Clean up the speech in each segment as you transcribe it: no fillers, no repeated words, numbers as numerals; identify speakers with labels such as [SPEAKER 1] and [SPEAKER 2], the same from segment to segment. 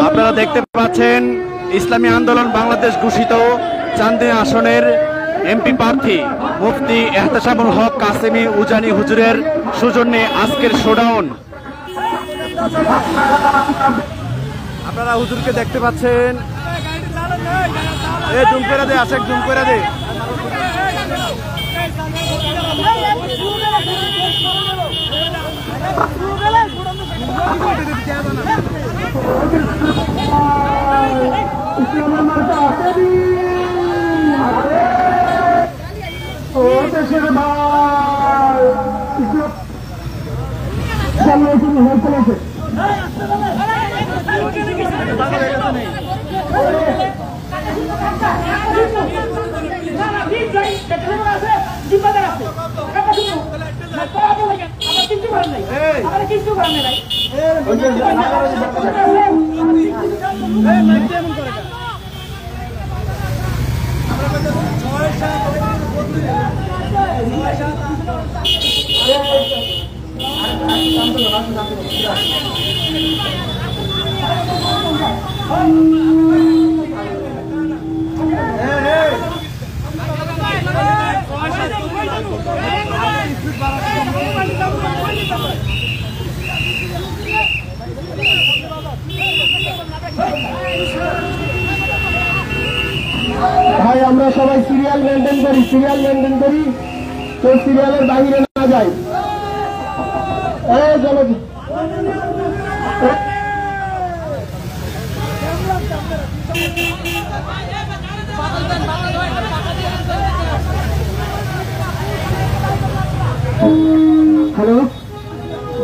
[SPEAKER 1] আপনারা দেখতে পাচ্ছেন ইসলামী আন্দোলন বাংলাদেশ ঘোষিত চান্দিনা আসনের এমপি প্রার্থী মুফতি এহতেশামুল হক কাসেমি উজানি হুজুরের সৌজন্যে আজকের শোডাউন। আপনারা হুজুরকে দেখতে পাচ্ছেন। এই জুম করে দে, আশেক জুম করে দে।
[SPEAKER 2] ভাই আমরা সবাই সিরিয়াল মেনটেন করি, তো সিরিয়ালের বাইরে না যাই। চলো হ্যালো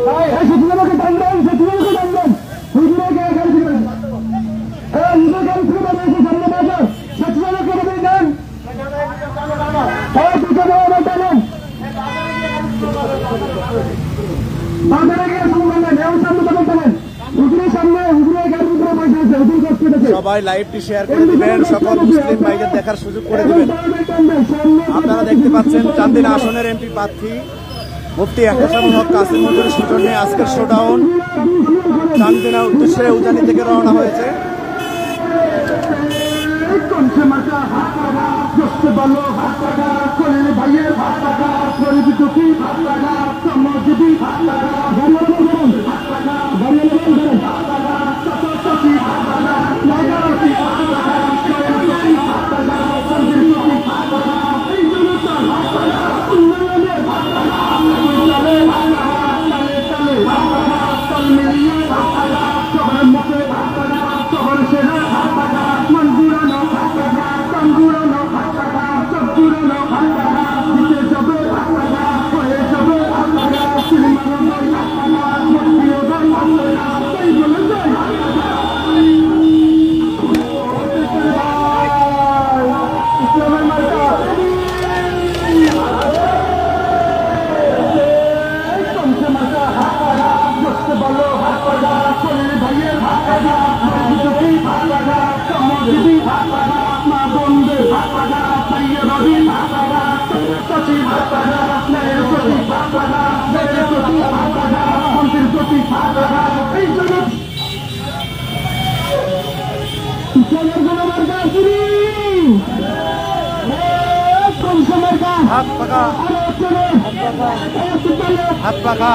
[SPEAKER 2] ভাই, সচিবালয়কে টান দেন, হুজুরের গাড়ি থেকে সামনে বাজার সচিবালয়কে বেরিয়ে দেন।
[SPEAKER 1] সবাই লাইভটি শেয়ার করে দিবেন, সকল মুসলিম ভাইদের দেখার সুযোগ করে দিবেন। আপনারা দেখতে পাচ্ছেন চান্দিনা আসনের এমপি প্রার্থী মুফতি এহতেশামুল হক কাসেমি হুজুরের সৌজন্যে আজকের শোডাউন চান্দিনা উদ্দেশ্যে উজানি থেকে রওনা হয়েছে। হাত পাকা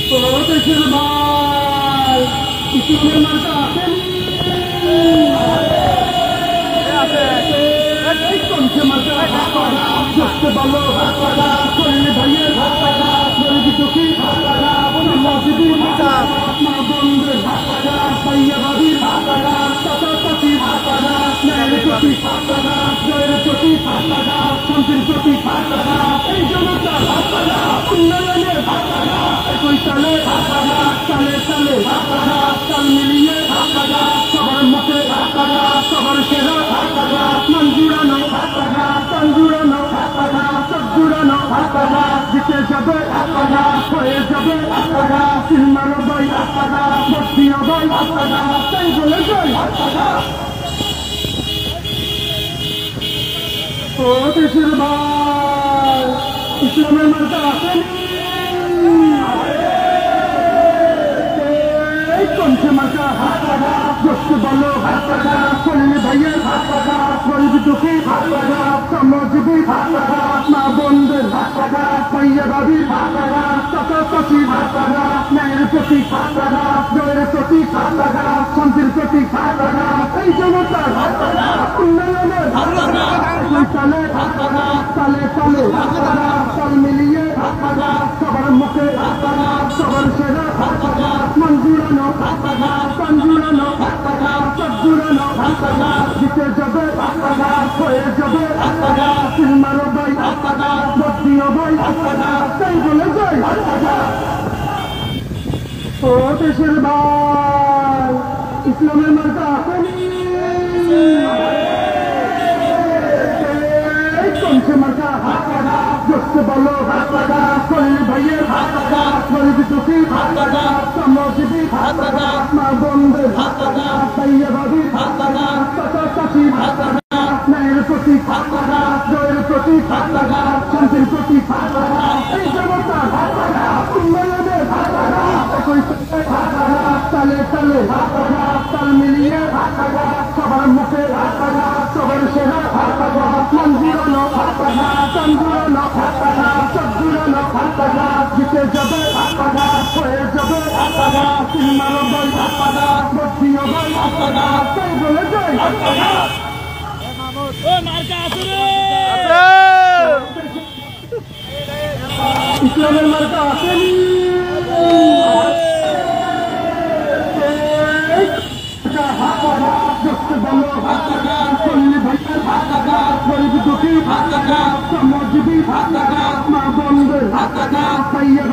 [SPEAKER 2] Por জিতে যাবে হয়ে যাবে সিলমার ভাই বস্তিয়া ভাই তাই বলে যাই ও দেশের ভাই ইসলামের মার্কা আসেনি কমছে মার্কা দোস্ত বলো কল্যাণী ভাইয়ের গরিব দুঃখী শ্রমজীবী মা বন্ধের ভাইয়া ভাবির চাচা চাচি ন্যায়ের প্রতীক জয়ের প্রতীক শান্তির প্রতীক এই জনতার উন্নয়নের তালে তালে তালে তাল মিলিয়ে সবার মুখে সবার সেরা মন জুড়ানো প্রাণ জুড়ানো সব জুড়ানো জিতে যাবে হয়ে যাবে সিলমারো ভাই বস্তিয়া ভাই তাই বলে যাই ও দেশের ভাই ইসলামের মার্কা কমছে মার্কা দোস্ত বলো কল্যাণী ভাইয়ের গরিব দুঃখী শ্রমজীবী মা বন্ধের ভাইয়া ভাবির চাচা চাচি ন্যায়ের প্রতীক জয়ের প্রতীক শান্তির প্রতীক এই জনতার উন্নয়নের একই তালে তালে তাল মিলিয়ে সবার মুখে সবার সেরা মন জুড়ানো প্রাণ জুড়ানো সব জুড়ানো জিতে যাবে হয়ে যাবে সিলমারো ভাই বস্তিয়া ভাই তাই বলে যাই ইসলামের মার্কা আসেনি গরিব দুঃখী শ্রমজীবী মা বন্ধের ভাইয়া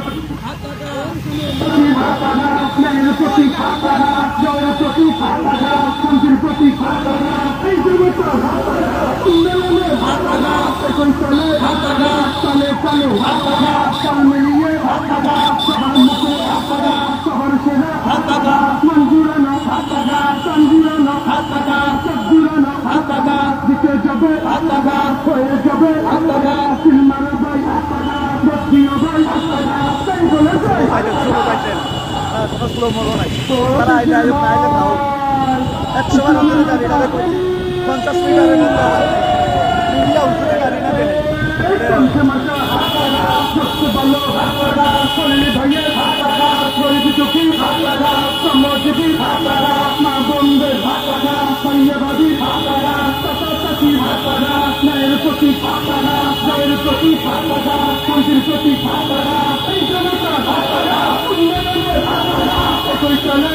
[SPEAKER 2] ন্যায়ের প্রতীক জয়ের প্রতীক শান্তির প্রতীক এই জনতার উন্নয়নের একই তালে তালে তালে তাল মিলিয়ে সবার মুখে সবার সেরা মন জুড়ানো প্রাণ জুড়ানো সব জুড়ানো জিতে যাবে হয়ে যাবে সিলমারো ভাই বস্তিয়া ভাই তাই বলে যাই
[SPEAKER 1] তারা আইলে আয়োগ না আইলে তাও 100 বার আমাদের গাড়ি না দেখো 50 মিটারের মধ্যে মিডিয়া উঠে গাড়ি না পেলে
[SPEAKER 2] কমছে মার্কা দোস্ত বলো কল্যাণী ভাইয়ের গরিব দুঃখী শ্রমজীবী মা বন্ধের ভাইয়া ভাবির চাচা চাচি ন্যায়ের প্রতীক জয়ের প্রতীক শান্তির প্রতীক এই জনতার উন্নয়নের একই তালে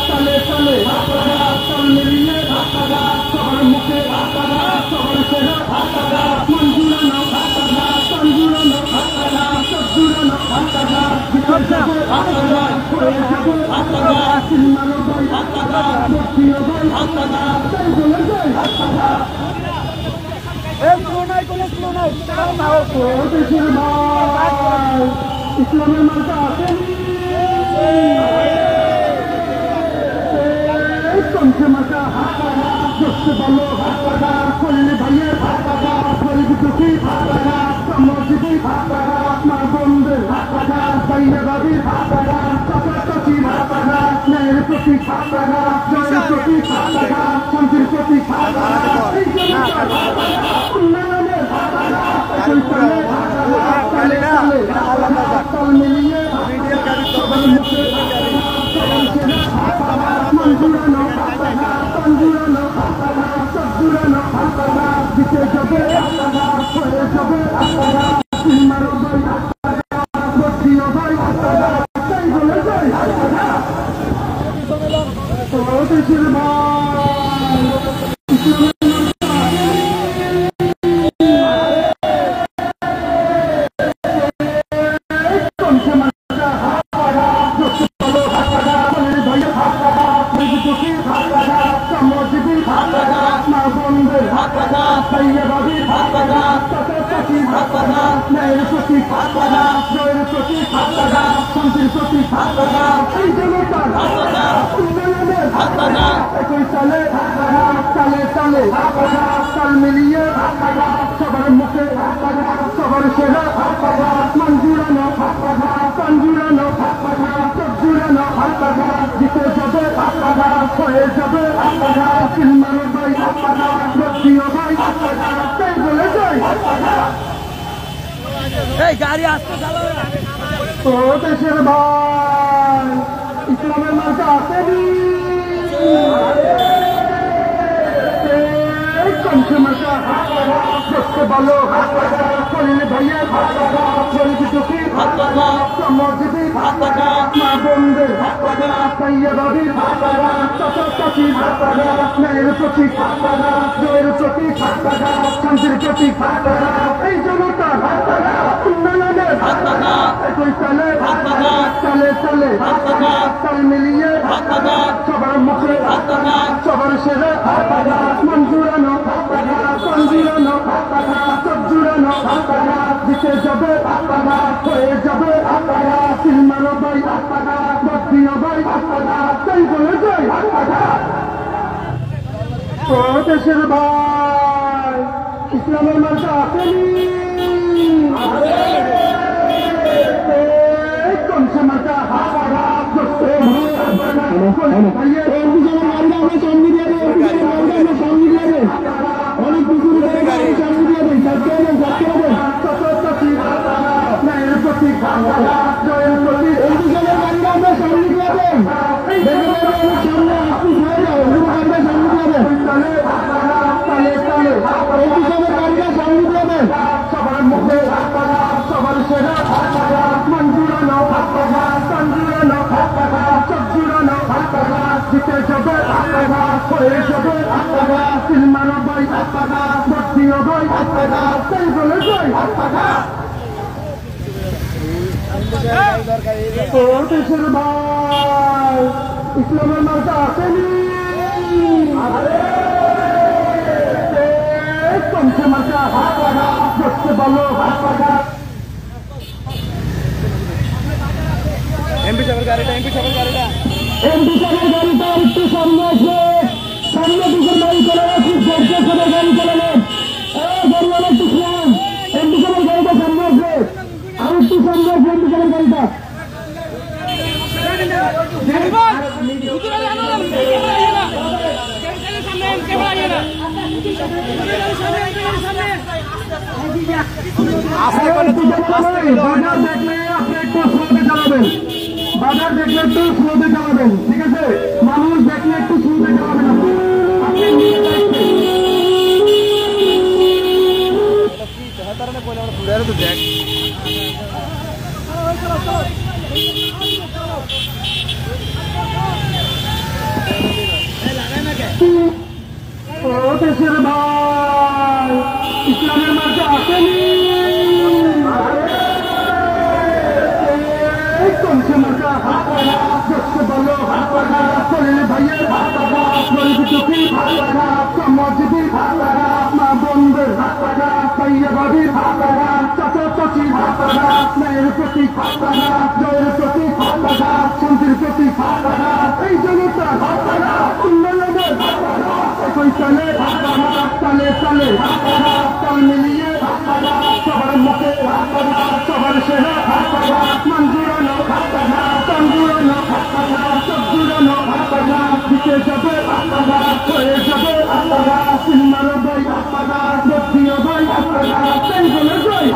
[SPEAKER 2] তালে তালে তাল মিলিয়ে সবার মুখে সবার সেরা মন জুড়ানো প্রাণ জুড়ানো সব জুড়ানো জিতে যাবে হয়ে যাবে সিলমারো ভাই বস্তিয়া ভাই তাই বলে যাই ও দেশের ভাই ইসলামের মার্কা আসেনি কমছে মার্কা দোস্ত বলো কল্যাণী ভাইয়ের গরিব দুঃখী শ্রমজীবী মা বন্ধের ভাইয়া ভাবির চাচা চাচি ন্যায়ের প্রতীক জয়ের প্রতীক শান্তির প্রতীক এই জনতার উন্নয়নের একই তালে তালে তাল মিলিয়ে সবার মুখে সবার সেরা
[SPEAKER 3] গাড়ি আসতে চালাবে
[SPEAKER 2] ও দেশের ভাই ইসলামের মার্কা আসেনি কমছে মার্কা দেখতে ভালো শরীরে ভাইয়ের শরীরে দুঃখী মসজিদে মা বন্ধের পাইয়া বাবির চাচির ন্যায়ের প্রতীক জয়ের প্রতীক শান্তির প্রতীক এই জনতার উন্নয়নের একই চালে চালে চালে তাল মিলিয়ে সবার মুখে সবার সেরে মন জুড়ানো প্রাণ জুড়ানো সব জুড়ানো দিতে যাবে হয়ে যাবে সিলমানো ভাই বদ্রিয় ভাই তাই বলে যাই ও দেশের ভাই ইসলামের মার্কা আসেনি কমছে মার্কা অনেক কিছু সবার মুখে সবার সেরা মন জুড়ানো প্রাণ জুড়ানো সব জুড়ানো জিতে যাবে হয়ে যাবে সিলমানো ভাই বদ্রিয় ভাই তাই বলে যাই ও দেশের ভাই ইসলামের মার্কা আসেনি কমছে মার্কা দেখতে ভালো
[SPEAKER 1] এমপি সাহেবের গাড়িটা
[SPEAKER 2] একটু সামনে আসবে সামনে দিকের গাড়ি চলে খুব ধৈর্য করে গাড়ি চালালেন গাড়ি একটু শুনান এমপি সাহেবের গাড়িটা সামনে আসবে আর একটু সামনে আসবে এমপি সাহেবের গাড়িটা বাজার দেখলে আপনি একটু স্লোতে চালাবেন বাজার দেখলে একটু স্লোতে চালাবেন ঠিক আছে মানুষ দেখলে একটু স্লোতে চালাবেন আপনি
[SPEAKER 1] দেখ
[SPEAKER 2] ও দেশের ভাই ইসলামের মাঝে আসেনি কমছে মার্কা দেখতে ভালো শরীরে ভাইয়ের শরীরে দুঃখী মসজিদে মা বন্ধের পাইয়া বাবির চাচির ন্যায়ের প্রতীক জয়ের প্রতীক শান্তির প্রতীক এই জনতার উন্নয়নের একই চালে চালে চালে তাল মিলিয়ে সবার মুখে সবার সেরা মন জুড়ানো প্রাণ জুড়ানো সব জুড়ানো দিতে যাবে হয়ে যাবে সিলমানো ভাই বদ্রিয় ভাই তাই বলে যাই